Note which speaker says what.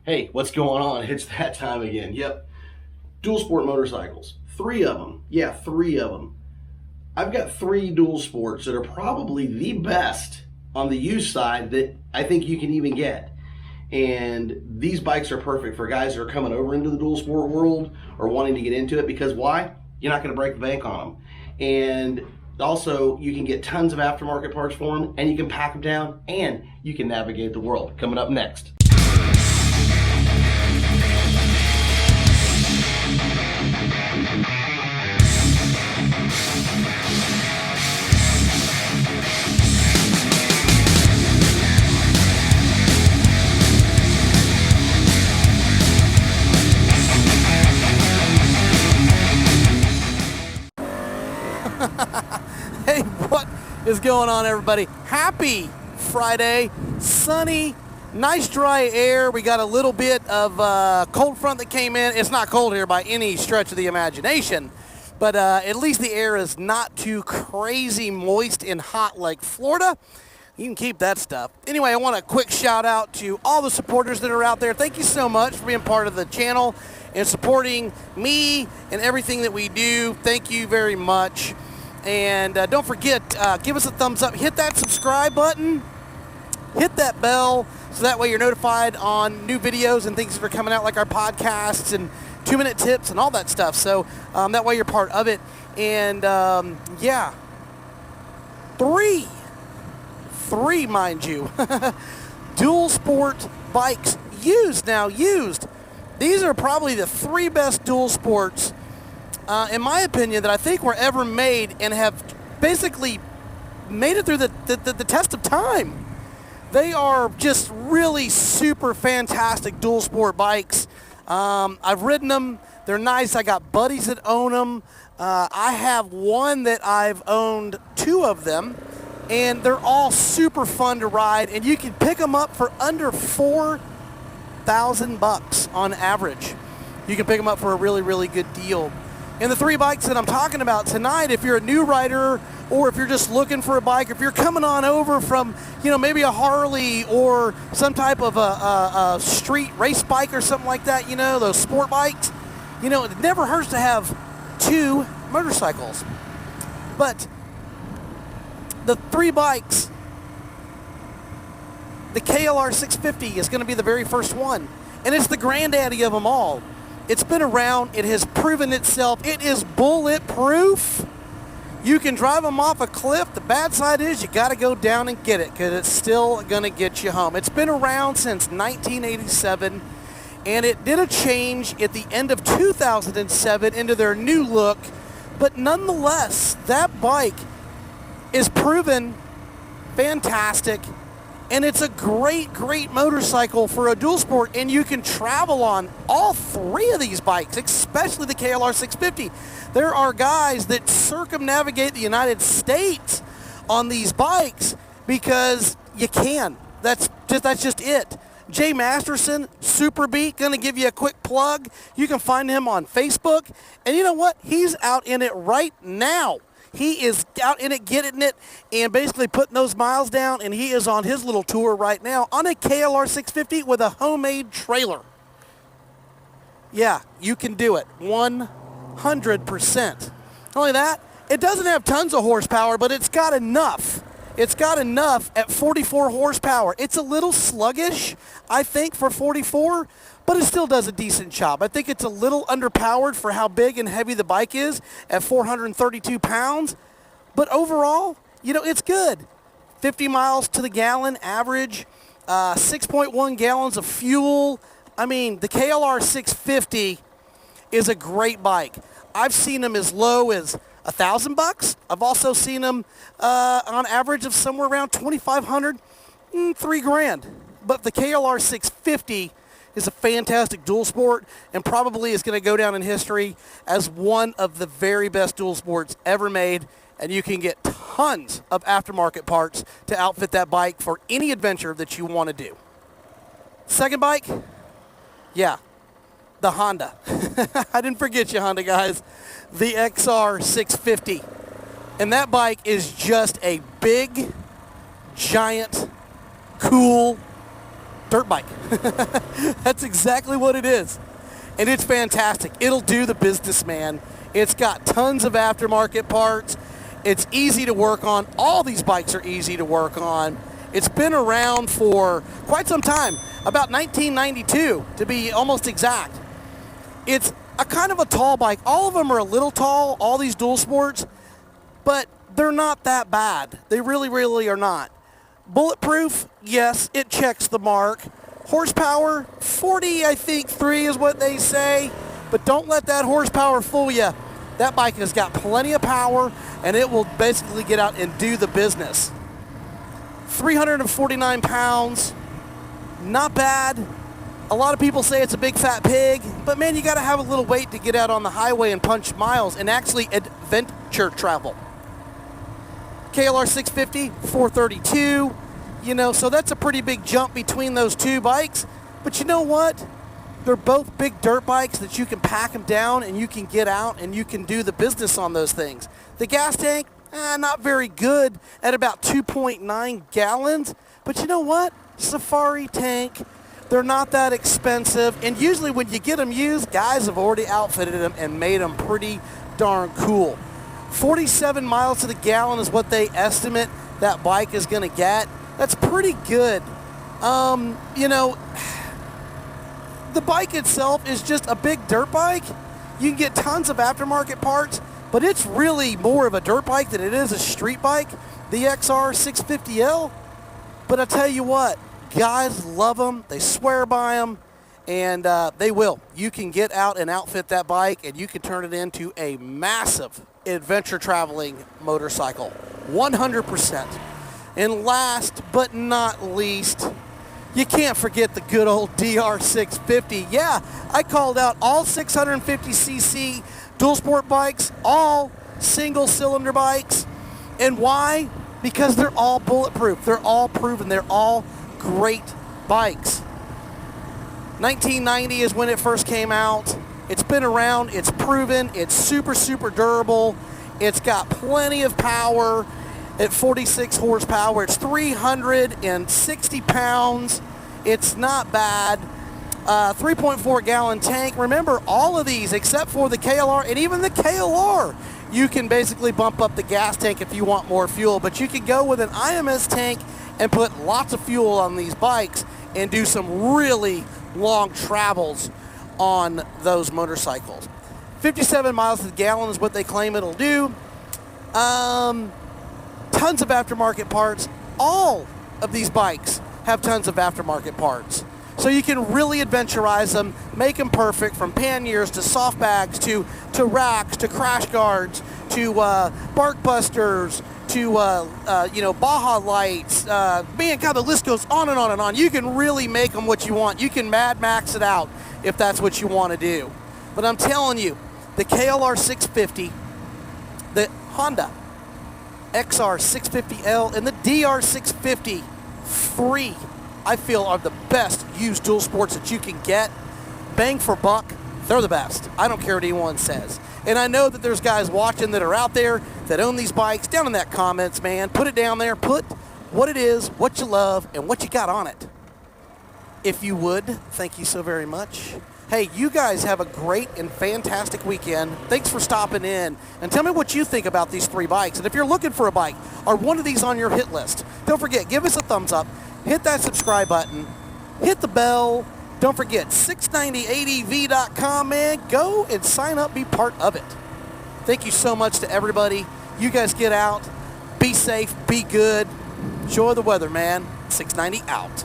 Speaker 1: Hey, what's going on? It's that time again. Yep. Dual sport motorcycles. 3 of them. Yeah, 3 of them. I've got 3 dual sports that are probably the best on the used side that I think you can even get. And these bikes are perfect for guys that are coming over into the dual sport world or wanting to get into it, because why? You're not going to break the bank on them. And also, you can get tons of aftermarket parts for them, and you can pack them down, and you can navigate the world. Coming up next.
Speaker 2: Hey, what is going on, everybody? Happy Friday. Sunny, nice dry air. We got a little bit of cold front that came in. It's not cold here by any stretch of the imagination, but at least the air is not too crazy moist and hot like Florida. You can keep that stuff. Anyway, I want a quick shout out to all the supporters that are out there. Thank you so much for being part of the channel and supporting me and everything that we do. Thank you very much. And don't forget, give us a thumbs up, hit that subscribe button, hit that bell, so that way you're notified on new videos and things that are coming out, like our podcasts and 2-minute tips and all that stuff. So that way you're part of it. And yeah, three, mind you, dual sport bikes, used. These are probably the 3 best dual sports in my opinion, that I think were ever made and have basically made it through the test of time. They are just really super fantastic dual sport bikes. I've ridden them. They're nice. I got buddies that own them. I have one that I've owned 2 of them, and they're all super fun to ride, and you can pick them up for under $4,000 on average. You can pick them up for a really, really good deal. And the 3 bikes that I'm talking about tonight, if you're a new rider or if you're just looking for a bike, if you're coming on over from, maybe a Harley or some type of a street race bike or something like that, those sport bikes, it never hurts to have 2 motorcycles. But the 3 bikes, the KLR 650 is going to be the very first one. And it's the granddaddy of them all. It's been around. It has proven itself. It is bulletproof. You can drive them off a cliff. The bad side is you got to go down and get it, because it's still going to get you home. It's been around since 1987, and it did a change at the end of 2007 into their new look. But nonetheless, that bike is proven fantastic. And it's a great, great motorcycle for a dual sport, and you can travel on all 3 of these bikes, especially the KLR 650. There are guys that circumnavigate the United States on these bikes because you can. That's just it. Jay Masterson, Superbeat, going to give you a quick plug. You can find him on Facebook. And you know what? He's out in it right now. He is out in it, getting it, and basically putting those miles down, and he is on his little tour right now on a KLR 650 with a homemade trailer. Yeah, you can do it, 100%. Not only that, it doesn't have tons of horsepower, but it's got enough. It's got enough at 44 horsepower. It's a little sluggish, I think, for 44, but it still does a decent job. I think it's a little underpowered for how big and heavy the bike is at 432 pounds. But overall, it's good. 50 miles to the gallon average, 6.1 gallons of fuel. I mean, the KLR 650 is a great bike. I've seen them as low as $1,000. I've also seen them on average of somewhere around $2,500, $3,000. But the KLR 650 is a fantastic dual sport, and probably is going to go down in history as one of the very best dual sports ever made. And you can get tons of aftermarket parts to outfit that bike for any adventure that you want to do. Second bike, yeah, the Honda. I didn't forget you, Honda guys. The XR 650. And that bike is just a big, giant, cool dirt bike. That's exactly what it is. And it's fantastic. It'll do the business, man. It's got tons of aftermarket parts. It's easy to work on. All these bikes are easy to work on. It's been around for quite some time, about 1992 to be almost exact. It's a kind of a tall bike. All of them are a little tall, all these dual sports, but they're not that bad. They really, really are not. Bulletproof, yes, it checks the mark. Horsepower, 40, I think, 3 is what they say. But don't let that horsepower fool you. That bike has got plenty of power, and it will basically get out and do the business. 349 pounds, not bad. A lot of people say it's a big fat pig, but man, you got to have a little weight to get out on the highway and punch miles and actually adventure travel. KLR 650, 432, so that's a pretty big jump between those two bikes. But you know what? They're both big dirt bikes that you can pack them down and you can get out and you can do the business on those things. The gas tank, not very good at about 2.9 gallons. But you know what? Safari tank, they're not that expensive. And usually when you get them used, guys have already outfitted them and made them pretty darn cool. 47 miles to the gallon is what they estimate that bike is going to get. That's pretty good. The bike itself is just a big dirt bike. You can get tons of aftermarket parts, but it's really more of a dirt bike than it is a street bike, the XR 650L. But I tell you what, guys love them. They swear by them, and they will. You can get out and outfit that bike, and you can turn it into a massive adventure traveling motorcycle, 100%. And last but not least, you can't forget the good old DR650. Yeah, I called out all 650cc dual sport bikes, all single cylinder bikes. And why? Because they're all bulletproof. They're all proven. They're all great bikes. 1990 is when it first came out. It's been around. It's proven. It's super, super durable. It's got plenty of power at 46 horsepower. It's 360 pounds. It's not bad. 3.4 gallon tank. Remember, all of these, except for the KLR and even the KLR, you can basically bump up the gas tank if you want more fuel. But you can go with an IMS tank and put lots of fuel on these bikes and do some really long travels on those motorcycles. 57 miles to the gallon is what they claim it'll do. Tons of aftermarket parts. All of these bikes have tons of aftermarket parts. So you can really adventurize them, make them perfect, from panniers to soft bags to racks to crash guards to bark busters to Baja lights. Man, God, the list goes on and on and on. You can really make them what you want. You can Mad Max it out if that's what you want to do. But I'm telling you, the KLR 650, the Honda XR 650L, and the DR 650 3, I feel, are the best used dual sports that you can get. Bang for buck, they're the best. I don't care what anyone says. And I know that there's guys watching that are out there that own these bikes. Down in that comments, man, put it down there. Put what it is, what you love, and what you got on it. If you would, thank you so very much. Hey, you guys have a great and fantastic weekend. Thanks for stopping in. And tell me what you think about these 3 bikes. And if you're looking for a bike, are one of these on your hit list? Don't forget, give us a thumbs up. Hit that subscribe button. Hit the bell. Don't forget, 690adv.com, man. Go and sign up. Be part of it. Thank you so much to everybody. You guys get out. Be safe. Be good. Enjoy the weather, man. 690 out.